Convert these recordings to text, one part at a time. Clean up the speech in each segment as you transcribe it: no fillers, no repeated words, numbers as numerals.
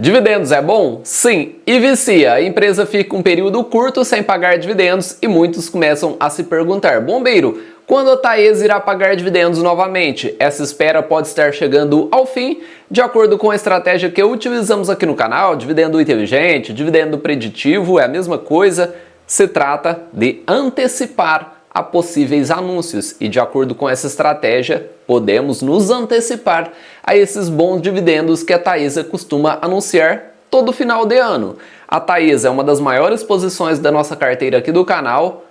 Dividendos é bom? Sim, e vicia. A empresa fica um período curto sem pagar dividendos e muitos começam a se perguntar: bombeiro, quando a Taesa irá pagar dividendos novamente? Essa espera pode estar chegando ao fim, de acordo com a estratégia que utilizamos aqui no canal. Dividendo inteligente, dividendo preditivo, é a mesma coisa. Se trata de antecipar a possíveis anúncios e, de acordo com essa estratégia, podemos nos antecipar a esses bons dividendos que a Taesa costuma anunciar todo final de ano. A Taesa é uma das maiores posições da nossa carteira aqui do canal,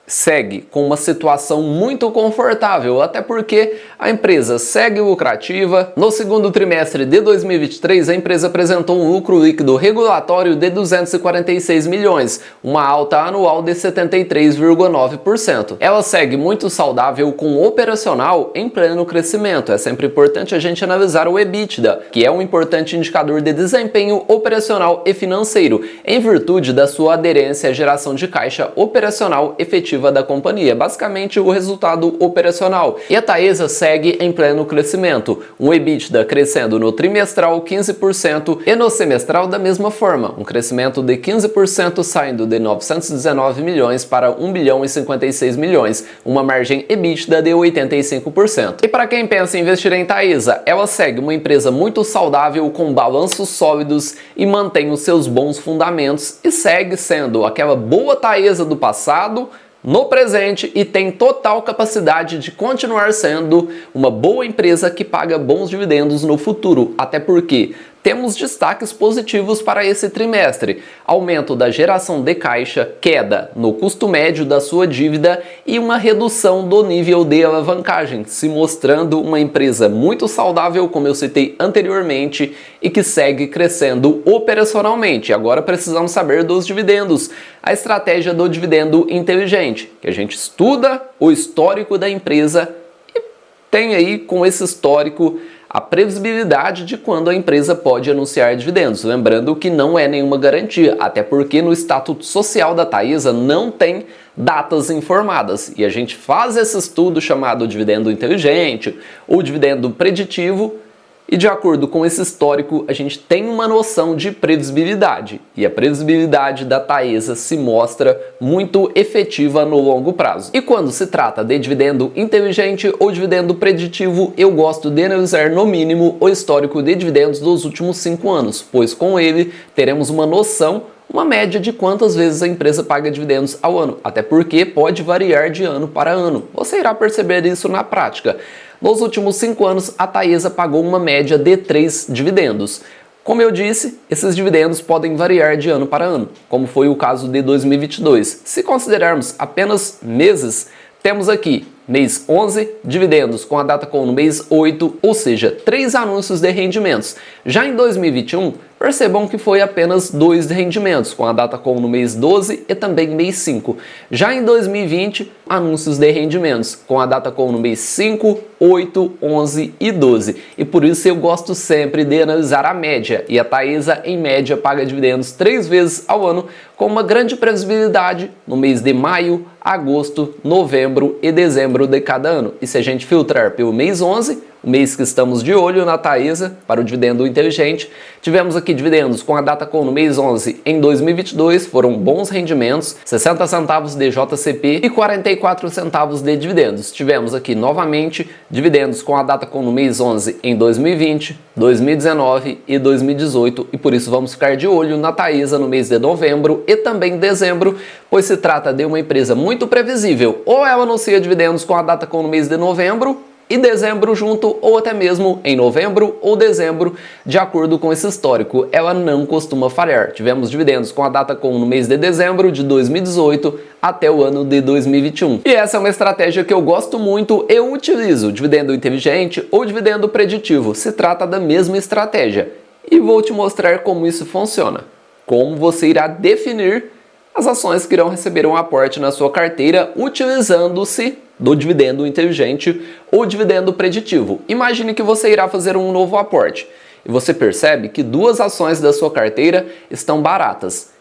segue com uma situação muito confortável, até porque a empresa segue lucrativa. No segundo trimestre de 2023, a empresa apresentou um lucro líquido regulatório de 246 milhões, uma alta anual de 73,9%. Ela segue muito saudável com o operacional em pleno crescimento. É sempre importante a gente analisar o EBITDA, que é um importante indicador de desempenho operacional e financeiro, em virtude da sua aderência à geração de caixa operacional efetiva da companhia, basicamente o resultado operacional. E a Taesa segue em pleno crescimento, um EBITDA crescendo no trimestral 15% e no semestral da mesma forma, um crescimento de 15%, saindo de 919 milhões para 1 bilhão e 56 milhões, uma margem EBITDA de 85%. E para quem pensa em investir em Taesa, ela segue uma empresa muito saudável, com balanços sólidos e mantém os seus bons fundamentos, e segue sendo aquela boa Taesa do passado no presente e tem total capacidade de continuar sendo uma boa empresa que paga bons dividendos no futuro, até porque temos destaques positivos para esse trimestre: aumento da geração de caixa, queda no custo médio da sua dívida e uma redução do nível de alavancagem, se mostrando uma empresa muito saudável, como eu citei anteriormente, e que segue crescendo operacionalmente. Agora precisamos saber dos dividendos, a estratégia do dividendo inteligente, que a gente estuda o histórico da empresa e tem aí, com esse histórico, a previsibilidade de quando a empresa pode anunciar dividendos. Lembrando que não é nenhuma garantia, até porque no estatuto social da Taesa não tem datas informadas. E a gente faz esse estudo chamado dividendo inteligente ou dividendo preditivo, e de acordo com esse histórico, a gente tem uma noção de previsibilidade. E a previsibilidade da Taesa se mostra muito efetiva no longo prazo. E quando se trata de dividendo inteligente ou dividendo preditivo, eu gosto de analisar no mínimo o histórico de dividendos dos últimos 5 anos, pois com ele teremos uma noção, uma média de quantas vezes a empresa paga dividendos ao ano, até porque pode variar de ano para ano. Você irá perceber isso na prática. Nos últimos 5 anos, a Taesa pagou uma média de 3 dividendos. Como eu disse, esses dividendos podem variar de ano para ano, como foi o caso de 2022. Se considerarmos apenas meses, temos aqui mês 11, dividendos com a Datacom no mês 8, ou seja, 3 anúncios de rendimentos. Já em 2021, percebam que foi apenas 2 rendimentos, com a Datacom no mês 12 e também mês 5. Já em 2020, anúncios de rendimentos, com a Datacom no mês 5, 8, 11 e 12. E por isso eu gosto sempre de analisar a média, e a Taesa, em média, paga dividendos 3 vezes ao ano, com uma grande previsibilidade no mês de maio, agosto, novembro e dezembro de cada ano. E se a gente filtrar pelo mês 11, o mês que estamos de olho na Taesa para o dividendo inteligente, tivemos aqui dividendos com a Datacom no mês 11 em 2022, foram bons rendimentos, 60 centavos de JCP e 44 centavos de dividendos. Tivemos aqui novamente dividendos com a Datacom no mês 11 em 2020, 2019 e 2018, e por isso vamos ficar de olho na Taesa no mês de novembro e também dezembro, pois se trata de uma empresa muito previsível. Ou ela anuncia dividendos com a Datacom no mês de novembro e dezembro junto, ou até mesmo em novembro ou dezembro, de acordo com esse histórico. Ela não costuma falhar. Tivemos dividendos com a Datacom no mês de dezembro de 2018 até o ano de 2021. E essa é uma estratégia que eu gosto muito e utilizo, dividendo inteligente ou dividendo preditivo. Se trata da mesma estratégia. E vou te mostrar como isso funciona. Como você irá definir as ações que irão receber um aporte na sua carteira utilizando-se do dividendo inteligente ou dividendo preditivo. Imagine que você irá fazer um novo aporte e você percebe que 2 ações da sua carteira estão baratas.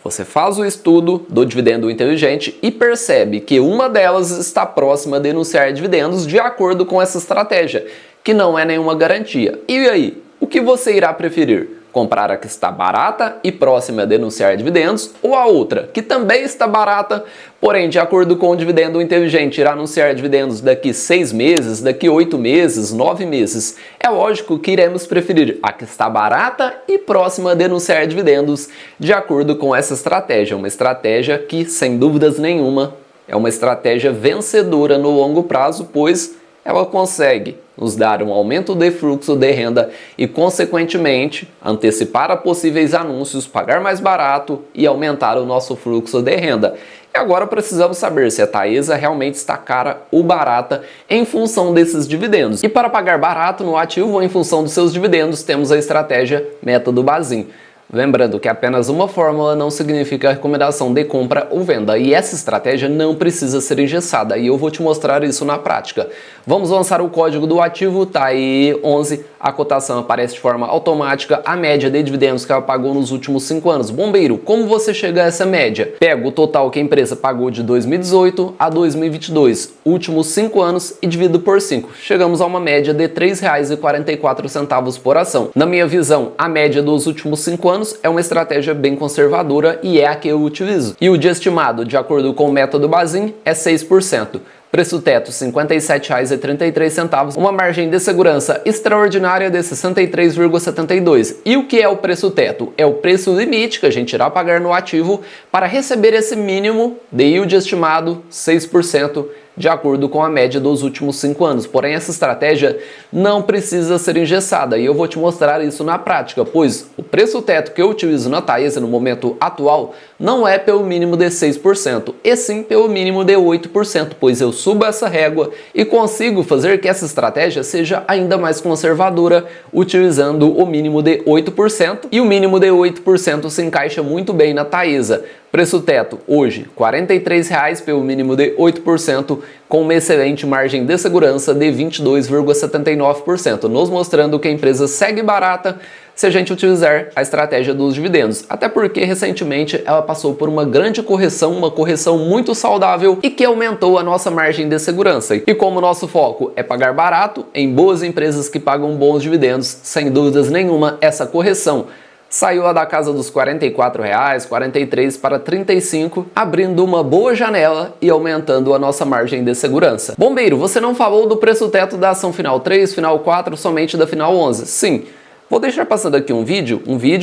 Você faz o estudo do dividendo inteligente e percebe que uma delas está próxima de anunciar dividendos de acordo com essa estratégia, que não é nenhuma garantia. E aí, o que você irá preferir? comprar a que está barata e próxima a denunciar dividendos, ou a outra, que também está barata, porém, de acordo com o dividendo inteligente, irá anunciar dividendos daqui 6 meses, daqui 8 meses, 9 meses. É lógico que iremos preferir a que está barata e próxima a denunciar dividendos, de acordo com essa estratégia. Uma estratégia que, sem dúvidas nenhuma, é uma estratégia vencedora no longo prazo, pois ela consegue nos dar um aumento de fluxo de renda e, consequentemente, antecipar a possíveis anúncios, pagar mais barato e aumentar o nosso fluxo de renda. E agora precisamos saber se a Taesa realmente está cara ou barata em função desses dividendos. E para pagar barato no ativo ou em função dos seus dividendos, temos a estratégia Método Bazin. Lembrando que apenas uma fórmula não significa recomendação de compra ou venda, e essa estratégia não precisa ser engessada, e eu vou te mostrar isso na prática. Vamos lançar o código do ativo, tá aí 11, a cotação aparece de forma automática, a média de dividendos que ela pagou nos últimos 5 anos. Bombeiro, como você chega a essa média? Pega o total que a empresa pagou de 2018 a 2022, últimos 5 anos, e divido por 5. Chegamos a uma média de R$ 3,44 por ação. Na minha visão, a média dos últimos 5 anos é uma estratégia bem conservadora e é a que eu utilizo. E o dia estimado, de acordo com o método Bazin, é 6%. Preço teto R$ 57,33, uma margem de segurança extraordinária de 63,72. E o que é o preço teto? É o preço limite que a gente irá pagar no ativo para receber esse mínimo de yield estimado 6%, de acordo com a média dos últimos 5 anos. Porém, essa estratégia não precisa ser engessada e eu vou te mostrar isso na prática, pois o preço teto que eu utilizo na Taesa no momento atual não é pelo mínimo de 6%, e sim pelo mínimo de 8%, pois eu subo essa régua e consigo fazer que essa estratégia seja ainda mais conservadora, utilizando o mínimo de 8%, e o mínimo de 8% se encaixa muito bem na Taesa. Preço teto hoje R$ 43,00 pelo mínimo de 8%, com uma excelente margem de segurança de 22,79%, nos mostrando que a empresa segue barata se a gente utilizar a estratégia dos dividendos. Até porque recentemente ela passou por uma grande correção, uma correção muito saudável e que aumentou a nossa margem de segurança. E como o nosso foco é pagar barato em boas empresas que pagam bons dividendos, sem dúvidas nenhuma, essa correção saiu lá da casa dos R$ 44,00, 43 para 35, abrindo uma boa janela e aumentando a nossa margem de segurança. Bombeiro, você não falou do preço teto da ação final 3, final 4, somente da final 11. Sim. Vou deixar passando aqui um vídeo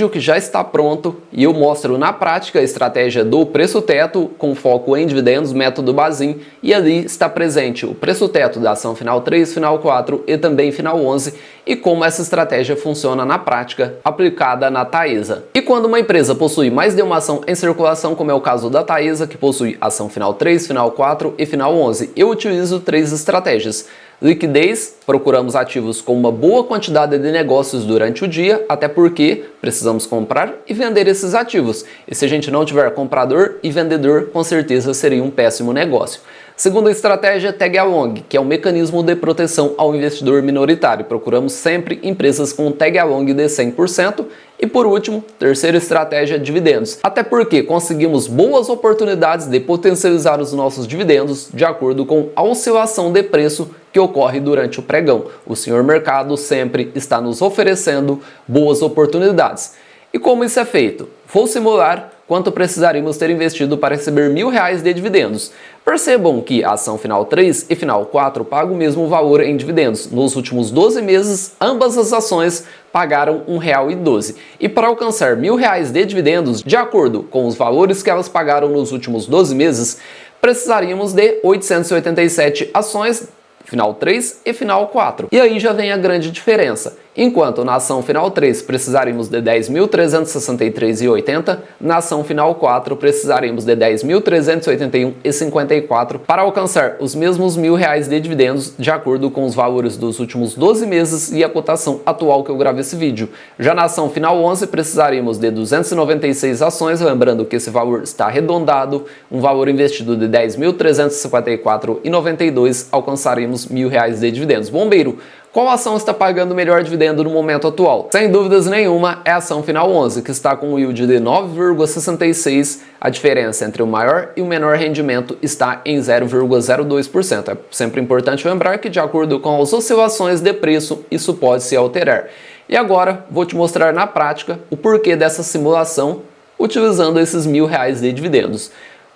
que já está pronto e eu mostro na prática a estratégia do preço teto com foco em dividendos, método Bazin, e ali está presente o preço teto da ação final 3, final 4 e também final 11 e como essa estratégia funciona na prática aplicada na Taesa. E quando uma empresa possui mais de uma ação em circulação, como é o caso da Taesa, que possui ação final 3, final 4 e final 11, eu utilizo 3 estratégias. Liquidez, procuramos ativos com uma boa quantidade de negócios durante o dia, até porque precisamos comprar e vender esses ativos. E se a gente não tiver comprador e vendedor, com certeza seria um péssimo negócio. Segunda estratégia, Tag Along, que é um mecanismo de proteção ao investidor minoritário. Procuramos sempre empresas com Tag Along de 100%. E por último, terceira estratégia, dividendos. Até porque conseguimos boas oportunidades de potencializar os nossos dividendos de acordo com a oscilação de preço que ocorre durante o pregão. O senhor mercado sempre está nos oferecendo boas oportunidades. E como isso é feito? Vou simular quanto precisaríamos ter investido para receber R$ 1.000 de dividendos. Percebam que a ação final 3 e final 4 pagam o mesmo valor em dividendos. Nos últimos 12 meses, ambas as ações pagaram R$ 1,12. E para alcançar R$ 1.000 de dividendos, de acordo com os valores que elas pagaram nos últimos 12 meses, precisaríamos de 887 ações, final 3 e final 4. E aí já vem a grande diferença. Enquanto na ação final 3 precisaríamos de 10.363,80, na ação final 4 precisaríamos de 10.381,54 para alcançar os mesmos R$ 1.000 de dividendos de acordo com os valores dos últimos 12 meses e a cotação atual que eu gravo esse vídeo. Já na ação final 11 precisaríamos de 296 ações, lembrando que esse valor está arredondado, um valor investido de 10.354,92, alcançaríamos R$ 1.000 de dividendos. Bombeiro, qual ação está pagando melhor dividendo no momento atual? Sem dúvidas nenhuma, é a ação final 11, que está com um yield de 9,66%. A diferença entre o maior e o menor rendimento está em 0,02%. É sempre importante lembrar que, de acordo com as oscilações de preço, isso pode se alterar. E agora vou te mostrar na prática o porquê dessa simulação utilizando esses R$1.000 de dividendos.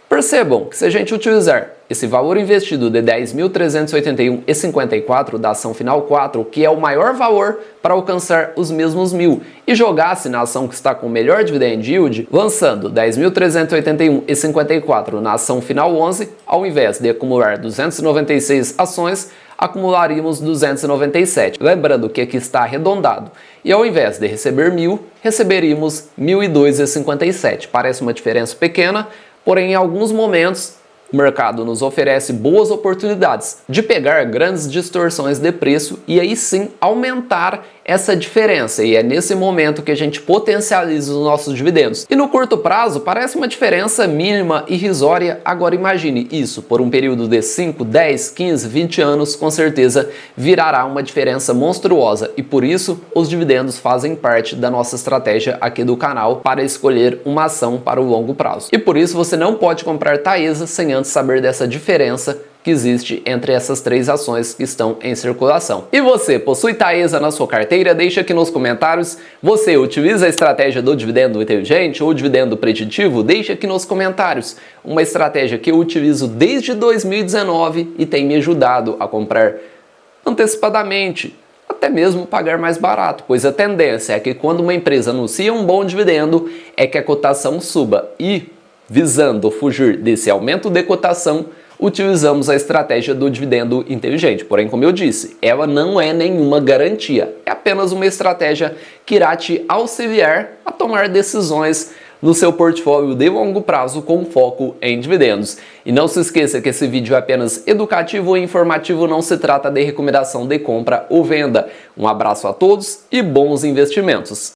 Percebam que se a gente utilizar esse valor investido de 10.381,54 da ação final 4, que é o maior valor para alcançar os mesmos 1.000, e jogasse na ação que está com o melhor dividend yield, lançando 10.381,54 na ação final 11, ao invés de acumular 296 ações, acumularíamos 297. Lembrando que aqui está arredondado. E ao invés de receber 1.000, receberíamos 1.002,57. Parece uma diferença pequena, porém, em alguns momentos, o mercado nos oferece boas oportunidades de pegar grandes distorções de preço e aí sim aumentar essa diferença. E é nesse momento que a gente potencializa os nossos dividendos. E no curto prazo parece uma diferença mínima, irrisória. Agora imagine isso por um período de 5, 10, 15, 20 anos, com certeza virará uma diferença monstruosa. E por isso os dividendos fazem parte da nossa estratégia aqui do canal para escolher uma ação para o longo prazo. E por isso você não pode comprar Taesa sem antes saber dessa diferença que existe entre essas três ações que estão em circulação. E você possui Taesa na sua carteira? Deixa aqui nos comentários. Você utiliza a estratégia do dividendo inteligente ou dividendo preditivo? Deixa aqui nos comentários. Uma estratégia que eu utilizo desde 2019 e tem me ajudado a comprar antecipadamente, até mesmo pagar mais barato, pois a tendência é que quando uma empresa anuncia um bom dividendo, é que a cotação suba e, visando fugir desse aumento de cotação, utilizamos a estratégia do dividendo inteligente. Porém, como eu disse, ela não é nenhuma garantia. É apenas uma estratégia que irá te auxiliar a tomar decisões no seu portfólio de longo prazo com foco em dividendos. E não se esqueça que esse vídeo é apenas educativo e informativo, não se trata de recomendação de compra ou venda. Um abraço a todos e bons investimentos!